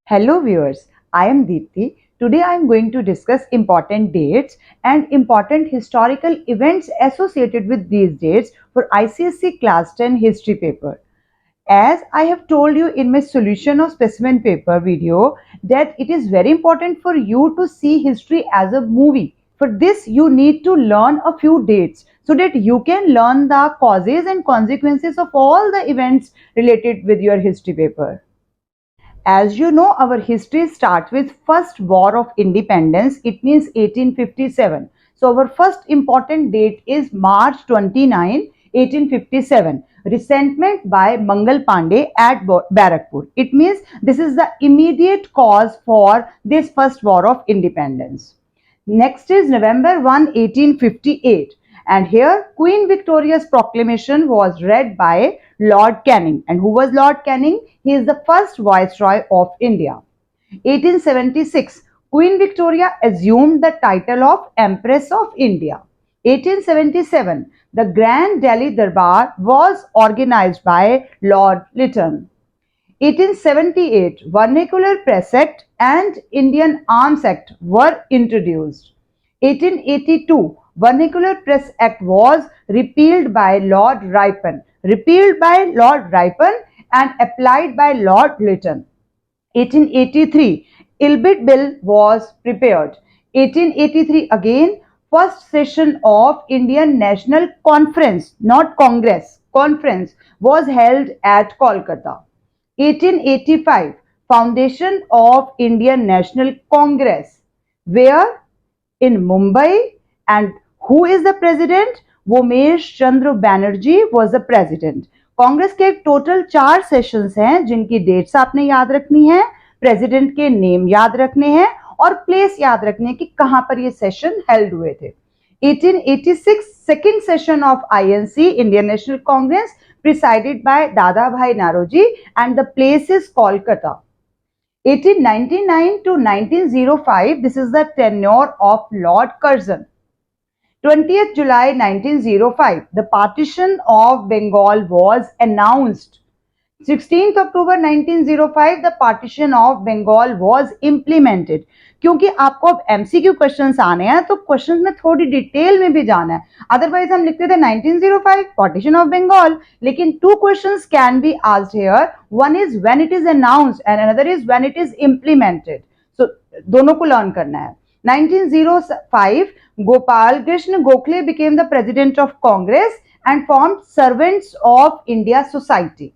Hello viewers, I am Deepthi. Today I am going to discuss important dates and important historical events associated with these dates for ICSE Class 10 History paper. As I have told you in my solution of specimen paper video that it is very important for you to see history as a movie. For this you need to learn a few dates so that you can learn the causes and consequences of all the events related with your history paper. As you know, our history starts with first war of independence. It means 1857. So our first important date is March 29, 1857. Resentment by Mangal Pandey at Barakpur. It means this is the immediate cause for this first war of independence. Next is November 1, 1858. And here Queen Victoria's proclamation was read by Lord Canning. And who was Lord Canning? He is the first Viceroy of India. 1876, Queen Victoria assumed the title of Empress of India. 1877, the Grand Delhi Darbar was organized by Lord Lytton. 1878, Vernacular Press Act and Indian Arms Act were introduced. 1882, Vernacular Press Act was repealed by Lord Ripon. Repealed by Lord Ripon and applied by Lord Lytton. 1883, Ilbit Bill was prepared. 1883 again, first session of Indian National Conference, not Congress, conference was held at Kolkata. 1885, foundation of Indian National Congress, where in Mumbai, and who is the president? Vomesh Chandra Banerjee was the president. Congress के total 4 sessions हैं जिनकी dates आपने याद रखनी है, president के name याद रखने हैं और प्लेस याद रखने हैं कि कहां पर ये सेशन हेल्ड हुए थे. 1886 second session of INC Indian national Congress presided by Dadabhai Naoroji and the place is Kolkata. 1899 to 1905, this is the tenure of Lord Curzon. 20th July 1905, the partition of Bengal was announced. 16th October 1905, the partition of Bengal was implemented. क्योंकि आपको अब MCQ questions आने हैं तो questions में थोड़ी detail में भी जाना है. अदरवाइज हम लिखते थे 1905 पार्टीशन ऑफ बंगाल, लेकिन 2 questions can be asked here. One is when it is announced and another is when it is implemented. So दोनों को लर्न करना है. 1905, Gopal Krishna Gokhale became the president of Congress and formed Servants of India Society.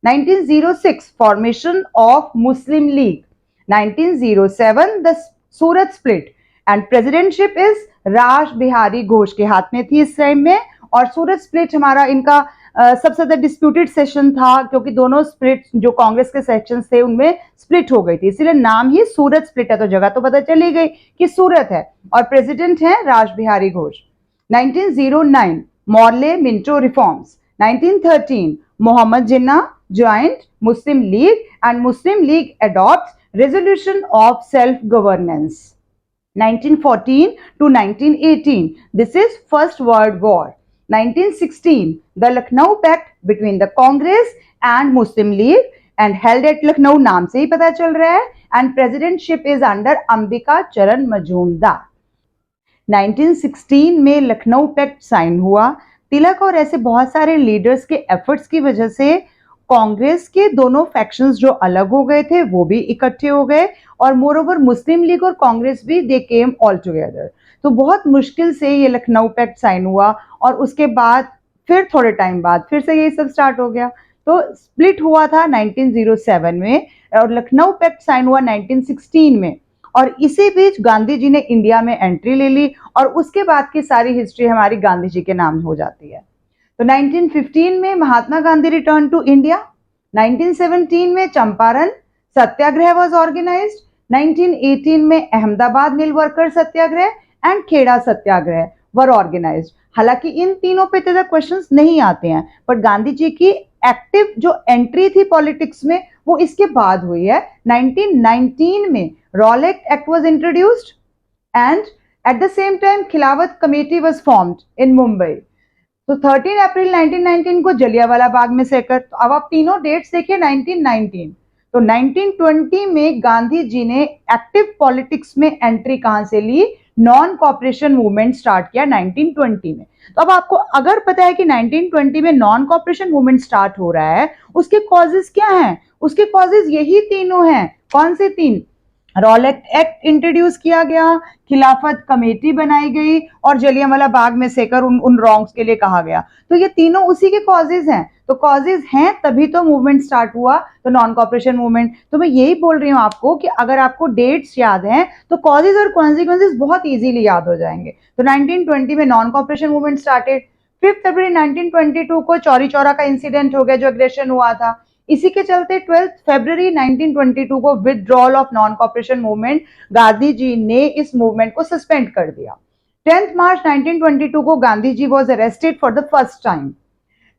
1906, formation of Muslim League. 1907, the Surat split and presidentship is राज बिहारी घोष के हाथ में थी इस time में. और सूरत स्प्लिट हमारा इनका सबसे ज्यादा डिस्प्यूटेड सेशन था क्योंकि दोनों स्प्लिट जो कांग्रेस के सेक्शंस थे उनमें स्प्लिट हो गई थी, इसलिए नाम ही सूरत स्प्लिट है. तो जगह तो पता चली गई कि सूरत है और प्रेसिडेंट है Raj Bihari Ghosh. 1909, Morley Minto reforms. 1913, Mohammad Jinnah joined Muslim League and Muslim League adopts resolution of self-governance. 1914 to 1918, this is First World War. 1916, the Lucknow Pact between the Congress and Muslim League and held at Lucknow, नाम से ही पता चल रहा है, and presidentship is under Ambika चरण मजूमदार. 1916 में Lucknow pact sign हुआ. तिलक और ऐसे बहुत सारे लीडर्स के एफर्ट्स की वजह से कांग्रेस के दोनों फैक्शंस जो अलग हो गए थे वो भी इकट्ठे हो गए और मोरओवर मुस्लिम लीग और कांग्रेस भी दे केम ऑल टुगेदर. तो बहुत मुश्किल से ये लखनऊ पैक्ट साइन हुआ और उसके बाद फिर थोड़े टाइम बाद फिर से ये सब स्टार्ट हो गया. तो स्प्लिट हुआ था 1907 में और लखनऊ पैक्ट साइन हुआ 1916 में. और इसी बीच गांधी जी ने इंडिया में एंट्री ले ली और उसके बाद की सारी हिस्ट्री हमारी गांधी जी के नाम हो जाती है. तो 1915 में Mahatma Gandhi return to India. 1917 में चंपारण सत्याग्रह वाज ऑर्गेनाइज्ड. 1918 में Ahmedabad mill worker Satyagraha and Kheda Satyagraha were organised. हालांकि इन तीनों पे ज्यादा क्वेश्चंस नहीं आते हैं, बट गांधी जी की एक्टिव जो एंट्री थी पॉलिटिक्स में वो इसके बाद हुई है. 1919 में Rowlatt act was introduced and at the same time Khilafat committee was formed in Mumbai. तो 13 अप्रैल 1919 को जलियांवाला बाग में सेकर. तो अब आप तीनों डेट्स देखिए 1919. तो 1920 में गांधी जी ने एक्टिव पॉलिटिक्स में एंट्री कहां से ली? नॉन कॉपरेशन मूवमेंट स्टार्ट किया 1920 में। तो अब आपको अगर पता है कि 1920 में नॉन कॉपरेशन मूवमेंट स्टार्ट हो रहा है, उसके कॉजेज क्या हैं? उसके कॉजेज यही तीनों हैं। कौन से तीन? रॉलेट एक्ट इंट्रोड्यूस किया गया, खिलाफत कमेटी बनाई गई और जलियांवाला बाग में सेकर उन रॉन्ग्स के लिए कहा गया। तो ये तीनों उसी के कॉजेज हैं। तो कॉजेज हैं तभी तो मूवमेंट स्टार्ट हुआ, तो नॉन कॉपरेशन मूवमेंट। तो मैं यही बोल रही हूं आपको कि अगर आपको डेट्स याद हैं तो कॉजेज और कॉन्सिक्वेंसेज बहुत इजीली याद हो जाएंगे। तो 1920 में नॉन कॉपरेशन मूवमेंट स्टार्टेड। 5 फरवरी 1922 को चौरी चौरा का इंसिडेंट हो गया, जो एग्रेशन हुआ था। इसी के चलते 12 फरवरी 1922 को withdrawal of non cooperation movement, Gandhi ji ने इस मूवमेंट को सस्पेंड कर दिया। 10 मार्च 1922 को Gandhi ji was arrested for the first time.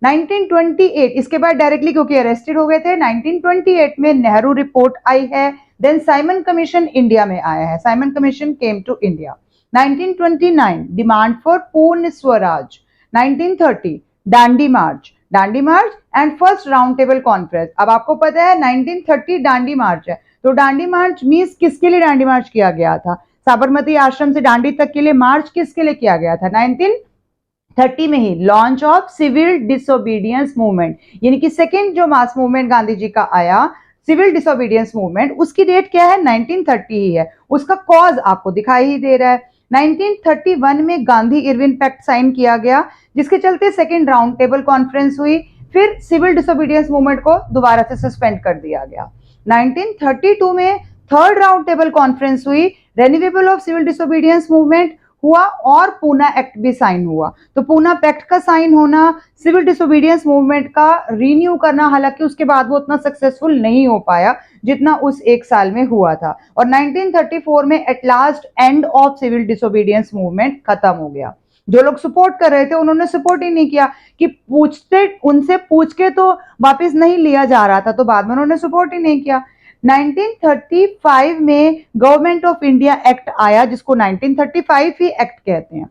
1928 इसके बाद डायरेक्टली क्योंकि अरेस्टेड हो गए थे, 1928 में नेहरू रिपोर्ट आई है। देन साइमन कमीशन इंडिया में आया है, Simon commission came to India. 1929 demand for Purna Swaraj. 1930 Dandi March, Dandi March and first round table conference. अब आपको पता है 1930 दांडी मार्च है, तो दांडी मार्च मीन्स किसके लिए दांडी मार्च किया गया था? साबरमती आश्रम से दांडी तक के लिए मार्च किसके लिए किया गया था? 1930 में ही launch of civil disobedience movement, यानी कि सेकेंड जो मास मूवमेंट गांधी जी का आया, सिविल डिसोबीडियंस मूवमेंट, उसकी डेट क्या है? 1930 ही है। उसका कॉज आपको दिखाई ही दे रहा है। 1931 में गांधी इरविन पैक्ट साइन किया गया, जिसके चलते सेकेंड राउंड टेबल कॉन्फ्रेंस हुई। फिर सिविल डिसोबीडियंस मूवमेंट को दोबारा से सस्पेंड कर दिया गया। 1932 में थर्ड राउंड टेबल कॉन्फ्रेंस हुई, renewable of civil disobedience movement हुआ और पूना एक्ट भी साइन हुआ। तो पूना पैक्ट का साइन होना, सिविल डिसोबीडियंस मूवमेंट का रीन्यू करना, हालांकि उसके बाद वो उतना सक्सेसफुल नहीं हो पाया जितना उस एक साल में हुआ था। और 1934 में at last end of civil disobedience movement खत्म हो गया। जो लोग सपोर्ट कर रहे थे उन्होंने सपोर्ट ही नहीं किया, कि पूछते उनसे पूछ के तो वापस नहीं लिया जा रहा था, तो बाद में उन्होंने सपोर्ट ही नहीं किया। 1935 में गवर्नमेंट ऑफ इंडिया एक्ट आया, जिसको 1935 ही एक्ट कहते हैं।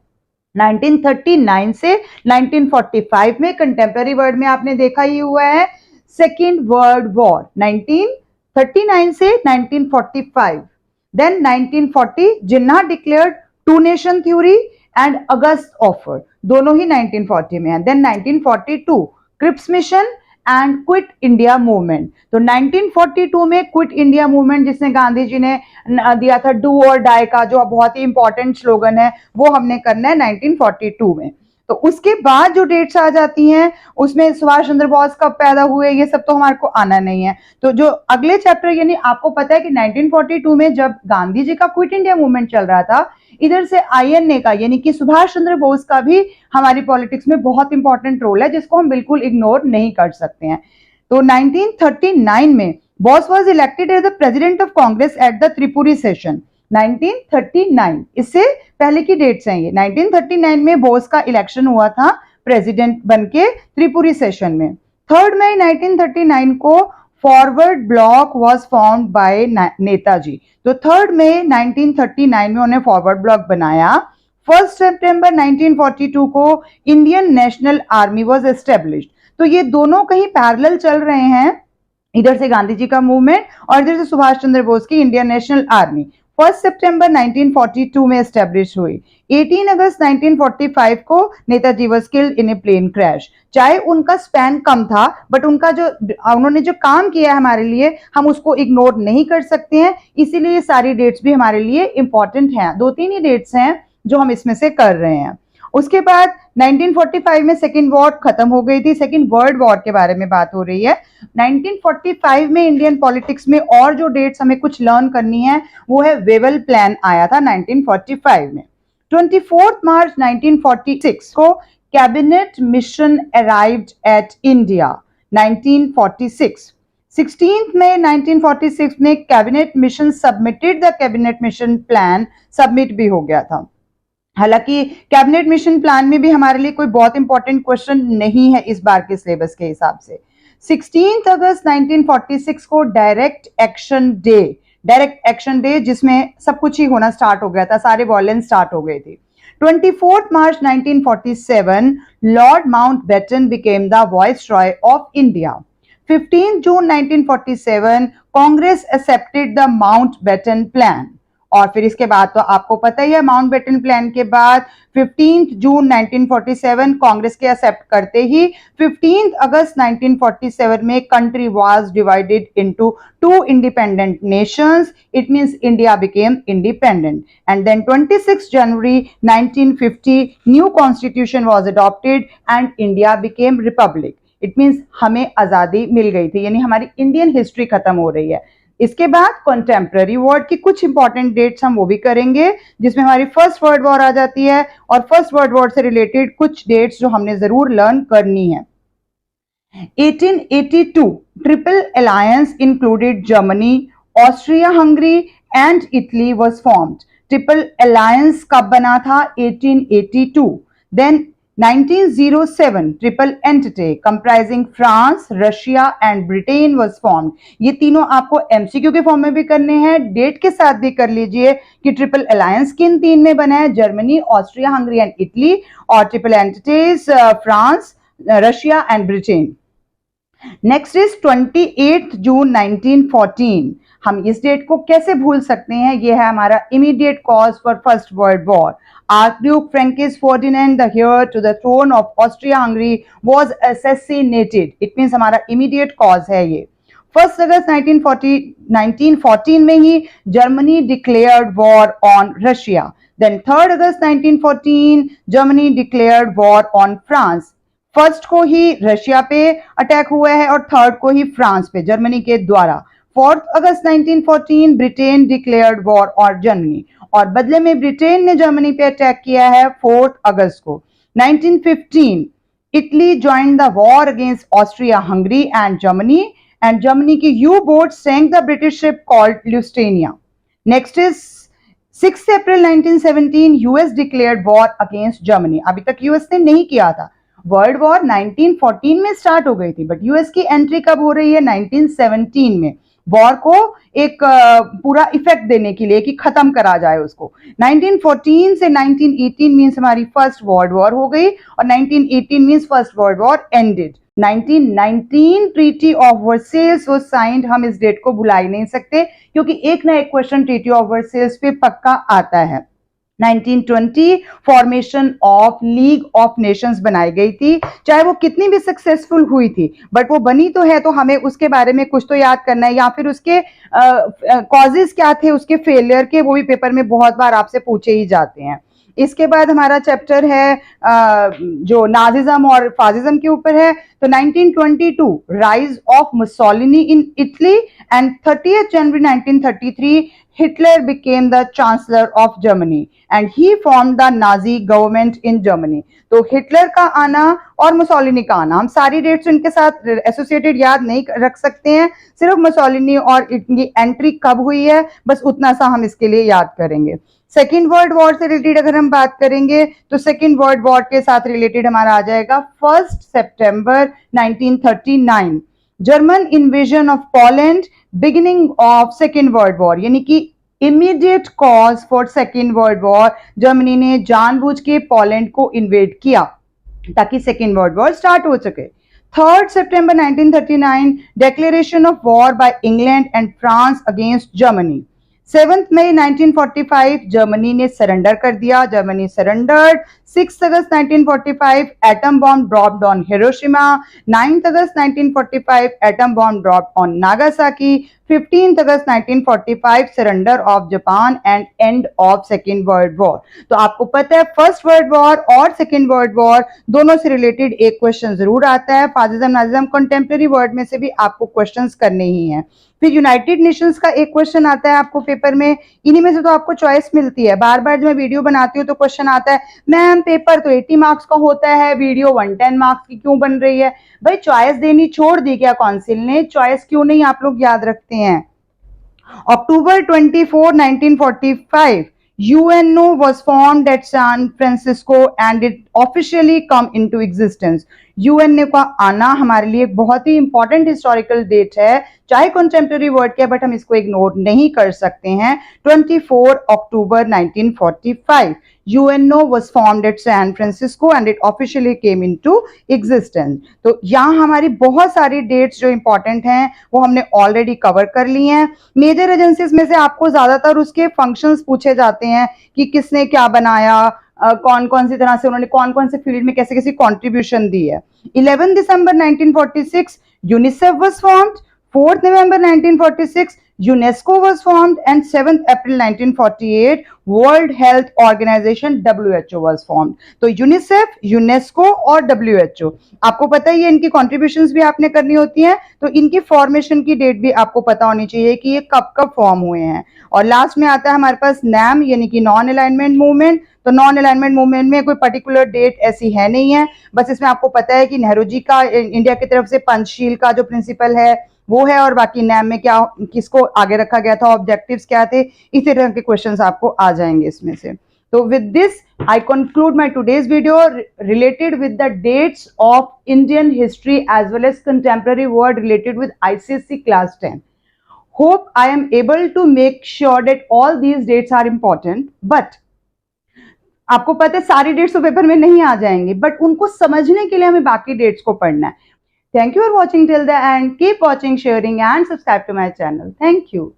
1939 से 1945 में कंटेम्पररी वर्ड में आपने देखा ही हुआ है, सेकेंड वर्ल्ड वॉर। 1939 से 1945, then 1940 Jinnah declared two nation theory and August offer, दोनों ही 1940 में है। Then 1942 Cripps mission and quit India movement. तो 1942 में क्विट इंडिया मूवमेंट, जिसने गांधी जी ने दिया था डू और डाई का, जो बहुत ही इंपॉर्टेंट स्लोगन है, वो हमने करना है 1942 में। तो उसके बाद जो डेट्स आ जाती हैं उसमें सुभाष चंद्र बोस कब पैदा हुए, ये सब तो हमारे को आना नहीं है। तो जो अगले चैप्टर, यानी आपको पता है कि 1942 में जब गांधी जी का क्विट इंडिया मूवमेंट चल रहा था, इधर से आईएनए का यानी कि सुभाष चंद्र बोस का भी हमारी पॉलिटिक्स में बहुत इंपॉर्टेंट रोल है, जिसको हम बिल्कुल इग्नोर नहीं कर सकते हैं। तो 1939 में Bose was elected as the president of Congress at the Tripuri session. 1939, इससे पहले की डेट्स हैं ये। 1939 में बोस का इलेक्शन हुआ था प्रेसिडेंट बनके त्रिपुरी सेशन में। 3 मई 1939 को forward block was formed by Netaji. तो 3 मई 1939 में उन्हें फॉरवर्ड ब्लॉक बनाया। 1 सितंबर 1942 को Indian national army was established. तो ये दोनों कहीं पैरेलल चल रहे हैं, इधर से गांधी जी का मूवमेंट और इधर से सुभाष चंद्र बोस की इंडियन नेशनल आर्मी। 1 सितंबर 1942 में एस्टेब्लिश हुई। 18 अगस्त 1945 को Netaji was killed in a plane crash. चाहे उनका स्पैन कम था, बट उनका जो उन्होंने जो काम किया है हमारे लिए, हम उसको इग्नोर नहीं कर सकते हैं। इसीलिए सारी डेट्स भी हमारे लिए इंपॉर्टेंट हैं। 2-3 ही डेट्स हैं जो हम इसमें से कर रहे हैं। उसके बाद 1945 में सेकेंड वॉर खत्म हो गई थी, सेकेंड वर्ल्ड वॉर के बारे में बात हो रही है। 1945 में इंडियन पॉलिटिक्स में और जो डेट्स हमें कुछ लर्न करनी है वो है वेवल प्लान आया था 1945 में। 24 मार्च 1946 को cabinet mission arrived at India. 1946 16 मई 1946 में cabinet mission submitted, the cabinet mission plan submit भी हो गया था। हालांकि कैबिनेट मिशन प्लान में भी हमारे लिए कोई बहुत इंपॉर्टेंट क्वेश्चन नहीं है इस बार के सिलेबस के हिसाब से। 16 अगस्त 1946 को डायरेक्ट एक्शन डे, जिसमें सब कुछ ही होना स्टार्ट हो गया था, सारे वॉयलेंस स्टार्ट हो गए थे। 24 मार्च 1947 Lord Mountbatten became the viceroy of India. 15 June 1947 Congress accepted the Mountbatten plan. और फिर इसके बाद तो आपको पता ही है, माउंटबेटन प्लान के बाद 15 जून 1947 कांग्रेस के एक्सेप्ट करते ही 15 अगस्त 1947 में country was divided into two independent nations. It means India became independent and then 26 January 1950 new constitution was adopted and India became republic. It means हमें आजादी मिल गई थी, यानी हमारी इंडियन हिस्ट्री खत्म हो रही है। इसके बाद कॉन्टेम्प्ररी वर्ल्ड की कुछ इंपॉर्टेंट डेट्स हम वो भी करेंगे, जिसमें हमारी फर्स्ट वर्ल्ड वॉर आ जाती है और फर्स्ट वर्ल्ड वॉर से रिलेटेड कुछ डेट्स जो हमने जरूर लर्न करनी है। 1882 triple alliance included Germany, Austria Hungary and Italy was formed. Triple alliance कब बना था? 1882। Then 1907 triple entity comprising France, Russia and Britain was formed. ये तीनों आपको एमसीक्यू के फॉर्म में भी करने हैं, डेट के साथ भी कर लीजिए कि ट्रिपल अलायंस किन तीन में बना है, Germany, Austria Hungary and Italy, और triple entities France, Russia and Britain. Next is 28 June 1914। हम इस डेट को कैसे भूल सकते हैं? ये है हमारा immediate cause for first world war. Archduke Frankish Ferdinand, the heir to the throne of Austria-Hungary, was assassinated. It means हमारा immediate cause है ये। 1 अगस्त 1914 में ही Germany declared war on Russia. Then 3 August 1914 Germany declared war on France. First को ही Russia पे attack हुआ है और थर्ड को ही फ्रांस पे जर्मनी के द्वारा। 4 अगस्त 1914 ब्रिटेन डिक्लेयर्ड वॉर और जर्मनी, और बदले में ब्रिटेन ने जर्मनी पे अटैक किया है 4 अगस्त को। 1915 Italy joined the war against Austria Hungary and Germany की U boat sank the British ship called Lusitania. Next is 6 April 1917 US declared war against Germany. अभी तक यूएस ने नहीं किया था, वर्ल्ड वॉर 1914 में स्टार्ट हो गई थी, बट यूएस की एंट्री कब हो रही है? 1917 में, वॉर को एक पूरा इफेक्ट देने के लिए कि खत्म करा जाए उसको। 1914 से 1918 मींस हमारी फर्स्ट वर्ल्ड वॉर हो गई और 1918 means first world war ended. 1919 treaty of Versailles was signed. हम इस डेट को भुला ही नहीं सकते क्योंकि एक ना एक क्वेश्चन ट्रीटी ऑफ वर्सेल्स पे पक्का आता है। 1920 formation of league of Nations बनाई गई थी, चाहे वो कितनी भी सक्सेसफुल हुई थी, बट वो बनी तो है, तो हमें उसके बारे में कुछ तो याद करना है, या फिर उसके कॉजेस क्या थे उसके फेलियर के, वो भी पेपर में बहुत बार आपसे पूछे ही जाते हैं। इसके बाद हमारा चैप्टर है जो नाजिज्म और फासिज्म के ऊपर है। तो 1922 rise of Mussolini in Italy and 30 January 1933 Hitler became the chancellor of Germany and he formed the Nazi government in Germany. तो हिटलर का आना और मुसोलिनी का आना, हम सारी डेट्स इनके साथ एसोसिएटेड याद नहीं रख सकते हैं, सिर्फ मुसोलिनी और इनकी एंट्री कब हुई है बस उतना सा हम इसके लिए याद करेंगे। सेकेंड वर्ल्ड वॉर से रिलेटेड अगर हम बात करेंगे तो सेकेंड वर्ल्ड वॉर के साथ रिलेटेड हमारा आ जाएगा 1 सितंबर 1939 German invasion of Poland, beginning of second world war, यानी कि immediate cause for second world war. Germany ने जानबूझ के पोलैंड को इन्वेड किया ताकि सेकेंड वर्ल्ड वॉर स्टार्ट हो सके। 3 सितंबर 1939 declaration of war by England and France against Germany. 7 मई 1945 जर्मनी ने सरेंडर कर दिया, जर्मनी सरेंडर्ड। 6 अगस्त 1945 atom bomb dropped on Hiroshima. 9 अगस्त 1945 atom bomb dropped on Nagasaki. 15 अगस्त 1945 surrender of Japan and end of second world war. तो आपको पता है फर्स्ट वर्ल्ड वॉर और सेकेंड वर्ल्ड वॉर दोनों से रिलेटेड एक क्वेश्चन जरूर आता है। फासिज्म नाजिज्म कंटेम्प्रेरी वर्ल्ड में से भी आपको क्वेश्चंस करने ही हैं। फिर यूनाइटेड नेशंस का एक क्वेश्चन आता है आपको पेपर में, इन्हीं में से तो आपको चॉइस मिलती है। बार बार जब मैं वीडियो बनाती हूँ तो क्वेश्चन आता है मैम पेपर तो 80 मार्क्स का होता है, वीडियो 110 मार्क्स की क्यों बन रही है? भाई चॉइस देनी छोड़ दी क्या काउंसिल ने? चॉइस क्यों नहीं आप लोग याद रखते हैं? October 24, 1945 UNO was formed at San Francisco and it officially come into existence. UNO का आना हमारे लिए एक बहुत ही इंपॉर्टेंट हिस्टोरिकल डेट है, चाहे कंटेम्प्रेरी वर्ड के, बट हम इसको इग्नोर नहीं कर सकते हैं। 24 अक्टूबर 1945 UNO was formed at San Francisco and it officially came into existence। तो यहाँ हमारी बहुत सारी डेट्स जो इंपॉर्टेंट हैं वो हमने ऑलरेडी कवर कर ली हैं। मेजर एजेंसीज में से आपको ज्यादातर उसके फंक्शंस पूछे जाते हैं कि किसने क्या बनाया, कौन कौन सी तरह से उन्होंने कौन कौन से फील्ड में कैसे कैसे कंट्रीब्यूशन दी है। 11 दिसंबर 1946 UNICEF was formed, 4th November 1946 UNESCO was formed, and 7th April 1948 World Health Organization WHO was formed। तो यूनिसेफ, यूनेस्को और WHO, आपको पता ही है इनकी कॉन्ट्रीब्यूशंस भी आपने करनी होती हैं, तो इनकी फॉर्मेशन की डेट भी आपको पता होनी चाहिए कि ये कब कब फॉर्म हुए हैं। और लास्ट में आता है हमारे पास नैम यानी कि नॉन अलाइनमेंट मूवमेंट। तो नॉन अलाइनमेंट मूवमेंट में कोई पर्टिकुलर डेट ऐसी है नहीं है, बस इसमें आपको पता है कि नेहरू जी का इंडिया की तरफ से पंचशील का जो प्रिंसिपल है वो है, और बाकी नैम में क्या किसको आगे रखा गया था, ऑब्जेक्टिव्स क्या थे, इसी तरह के क्वेश्चंस आपको आ जाएंगे इसमें से। तो with this I conclude my today's video related with the dates of Indian history as well as contemporary world related with ICSE class 10. Hope I am able to make sure that all these dates are important, but आपको पता है सारी dates तो paper में नहीं आ जाएंगी, but उनको समझने के लिए हमें बाकी डेट्स को पढ़ना है। Thank you for watching till the end. Keep watching, sharing and subscribe to my channel. Thank you.